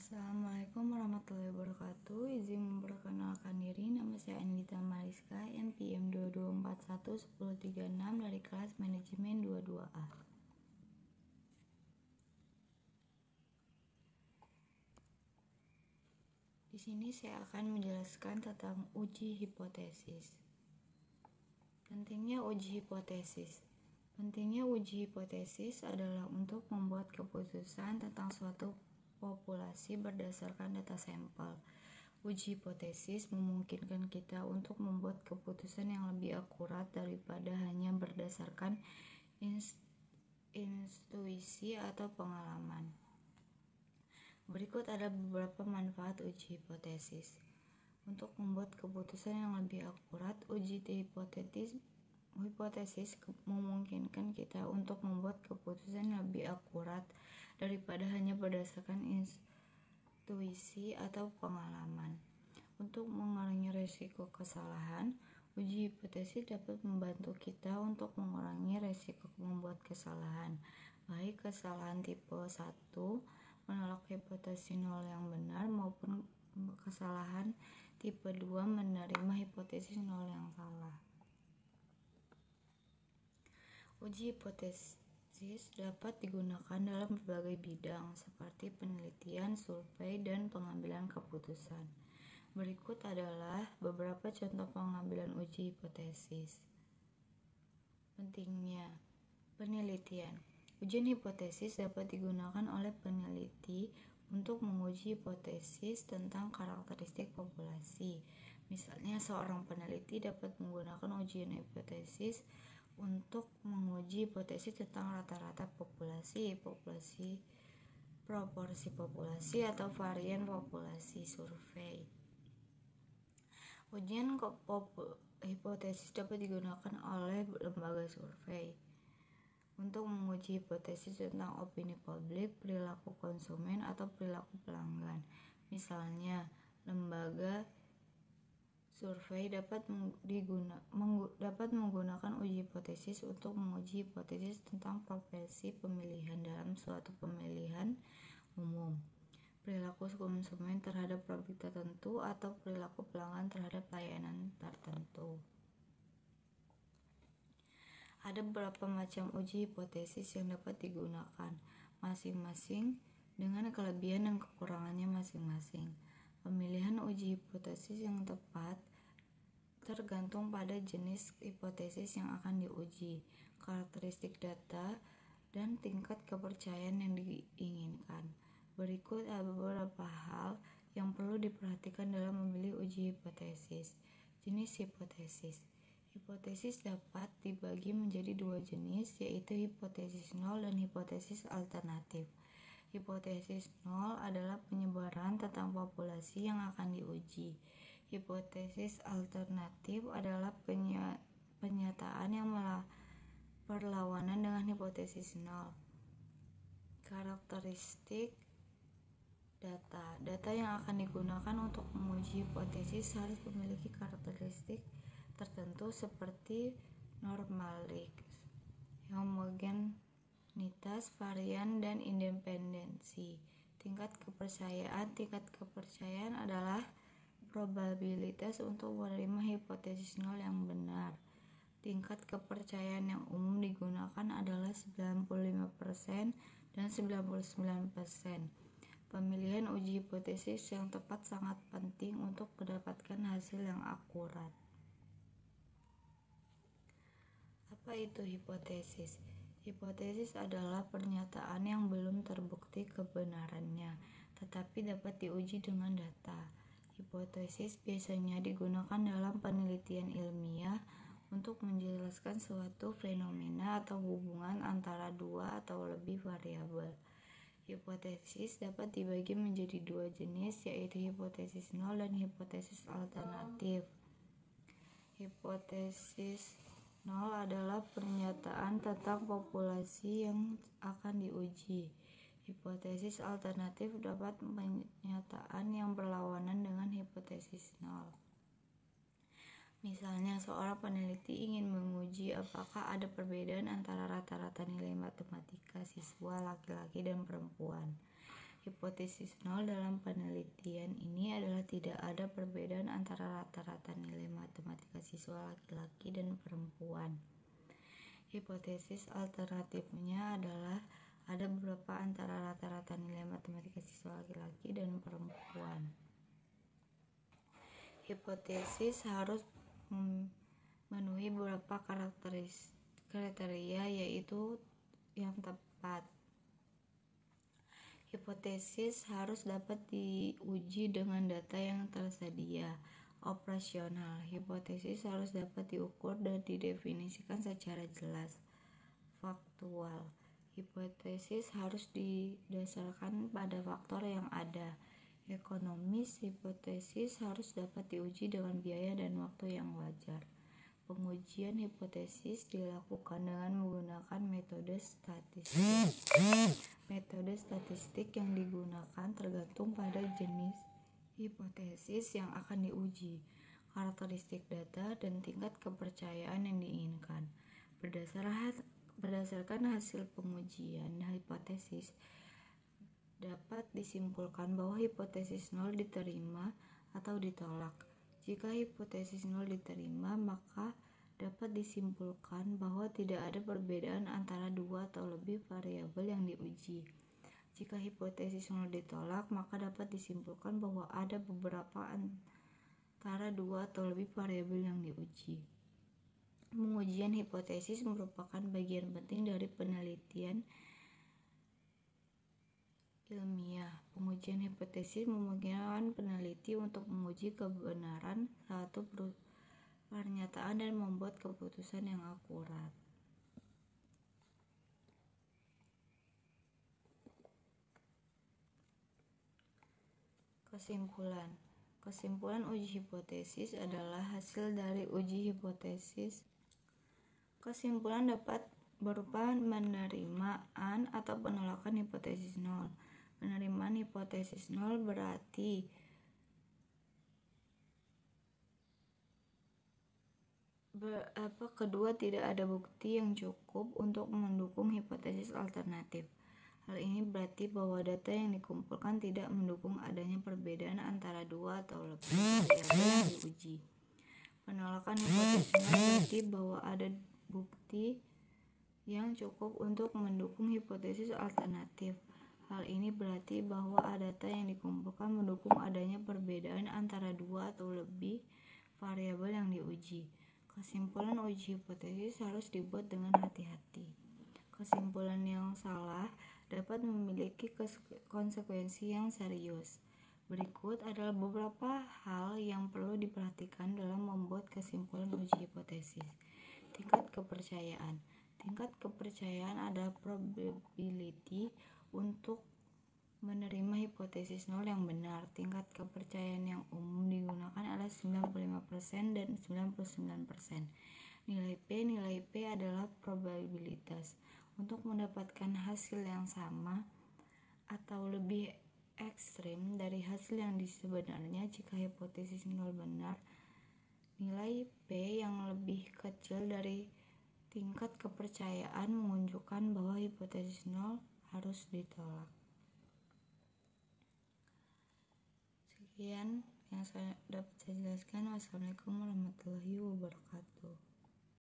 Assalamualaikum warahmatullahi wabarakatuh. Izin memperkenalkan diri, nama saya Anita Mariska, NPM 22411036 dari kelas manajemen 22A. Di sini saya akan menjelaskan tentang uji hipotesis. Pentingnya uji hipotesis. Pentingnya uji hipotesis adalah untuk membuat keputusan tentang suatu populasi berdasarkan data sampel. Uji hipotesis memungkinkan kita untuk membuat keputusan yang lebih akurat daripada hanya berdasarkan intuisi atau pengalaman. Berikut ada beberapa manfaat uji hipotesis. Untuk membuat keputusan yang lebih akurat, uji hipotesis memungkinkan kita untuk membuat keputusan yang lebih akurat daripada hanya berdasarkan intuisi atau pengalaman. Untuk mengurangi risiko kesalahan, uji hipotesis dapat membantu kita untuk mengurangi risiko membuat kesalahan, baik kesalahan tipe 1, menolak hipotesis 0 yang benar, maupun kesalahan tipe 2, menerima hipotesis 0 yang salah. Uji hipotesis dapat digunakan dalam berbagai bidang seperti penelitian, survei, dan pengambilan keputusan. Berikut adalah beberapa contoh pengambilan uji hipotesis. Pentingnya penelitian. Ujian hipotesis dapat digunakan oleh peneliti untuk menguji hipotesis tentang karakteristik populasi. Misalnya, seorang peneliti dapat menggunakan ujian hipotesis untuk menguji hipotesis tentang rata-rata populasi, proporsi populasi, atau varian populasi survei. Ujian hipotesis dapat digunakan oleh lembaga survei untuk menguji hipotesis tentang opini publik, perilaku konsumen, atau perilaku pelanggan. Misalnya, lembaga survei dapat menggunakan uji hipotesis untuk menguji hipotesis tentang preferensi pemilihan dalam suatu pemilihan umum, perilaku konsumen terhadap produk tertentu, atau perilaku pelanggan terhadap layanan tertentu. Ada beberapa macam uji hipotesis yang dapat digunakan, masing-masing dengan kelebihan dan kekurangannya masing-masing. Pemilihan uji hipotesis yang tepat tergantung pada jenis hipotesis yang akan diuji, karakteristik data, dan tingkat kepercayaan yang diinginkan. Berikut ada beberapa hal yang perlu diperhatikan dalam memilih uji hipotesis. Jenis hipotesis. Hipotesis dapat dibagi menjadi dua jenis, yaitu hipotesis nol dan hipotesis alternatif. Hipotesis nol adalah penyebaran tentang populasi yang akan diuji. Hipotesis alternatif adalah penyataan yang berlawanan dengan hipotesis nol. Karakteristik data. Data yang akan digunakan untuk menguji hipotesis harus memiliki karakteristik tertentu seperti normalitas, homogenitas, varian, dan independensi. Tingkat kepercayaan adalah probabilitas untuk menerima hipotesis nol yang benar. Tingkat kepercayaan yang umum digunakan adalah 95% dan 99%. Pemilihan uji hipotesis yang tepat sangat penting untuk mendapatkan hasil yang akurat. Apa itu hipotesis? Hipotesis adalah pernyataan yang belum terbukti kebenarannya, tetapi dapat diuji dengan data. Hipotesis biasanya digunakan dalam penelitian ilmiah untuk menjelaskan suatu fenomena atau hubungan antara dua atau lebih variabel. Hipotesis dapat dibagi menjadi dua jenis, yaitu hipotesis nol dan hipotesis alternatif. Hipotesis nol adalah pernyataan tentang populasi yang akan diuji. Hipotesis alternatif dapat pernyataan yang berlawanan dengan hipotesis nol. Misalnya, seorang peneliti ingin menguji apakah ada perbedaan antara rata-rata nilai matematika siswa laki-laki dan perempuan. Hipotesis nol dalam penelitian ini adalah tidak ada perbedaan antara rata-rata nilai matematika siswa laki-laki dan perempuan. Hipotesis alternatifnya adalah ada beberapa antara rata-rata nilai matematika siswa laki-laki dan perempuan. Hipotesis harus memenuhi beberapa kriteria, yaitu yang tepat. Hipotesis harus dapat diuji dengan data yang tersedia. Operasional. Hipotesis harus dapat diukur dan didefinisikan secara jelas. Faktual. Hipotesis harus didasarkan pada faktor yang ada. Ekonomis. Hipotesis harus dapat diuji dengan biaya dan waktu yang wajar. Pengujian hipotesis dilakukan dengan menggunakan metode statistik. Metode statistik yang digunakan tergantung pada jenis hipotesis yang akan diuji, karakteristik data, dan tingkat kepercayaan yang diinginkan. Berdasarkan hasil pengujian hipotesis, dapat disimpulkan bahwa hipotesis nol diterima atau ditolak. Jika hipotesis nol diterima, maka dapat disimpulkan bahwa tidak ada perbedaan antara dua atau lebih variabel yang diuji. Jika hipotesis nol ditolak, maka dapat disimpulkan bahwa ada beberapa antara dua atau lebih variabel yang diuji. Pengujian hipotesis merupakan bagian penting dari penelitian ilmiah. Pengujian hipotesis memungkinkan peneliti untuk menguji kebenaran suatu pernyataan dan membuat keputusan yang akurat. Kesimpulan uji hipotesis adalah hasil dari uji hipotesis. Kesimpulan dapat berupa penerimaan atau penolakan hipotesis nol. Penerimaan hipotesis nol berarti kedua, tidak ada bukti yang cukup untuk mendukung hipotesis alternatif. Hal ini berarti bahwa data yang dikumpulkan tidak mendukung adanya perbedaan antara dua atau lebih variabel yang diuji. Penolakan hipotesis nol berarti bahwa ada bukti yang cukup untuk mendukung hipotesis alternatif. Hal ini berarti bahwa data yang dikumpulkan mendukung adanya perbedaan antara dua atau lebih variabel yang diuji. Kesimpulan uji hipotesis harus dibuat dengan hati-hati. Kesimpulan yang salah dapat memiliki konsekuensi yang serius. Berikut adalah beberapa hal yang perlu diperhatikan dalam membuat kesimpulan uji hipotesis. Tingkat kepercayaan. Tingkat kepercayaan adalah probability untuk menerima hipotesis nol yang benar. Tingkat kepercayaan yang umum digunakan adalah 95% dan 99%. Nilai P adalah probabilitas. Untuk mendapatkan hasil yang sama atau lebih ekstrim dari hasil yang sebenarnya, jika hipotesis nol benar, nilai P yang lebih kecil dari tingkat kepercayaan menunjukkan bahwa hipotesis nol harus ditolak. Sekian yang dapat saya jelaskan. Wassalamualaikum warahmatullahi wabarakatuh.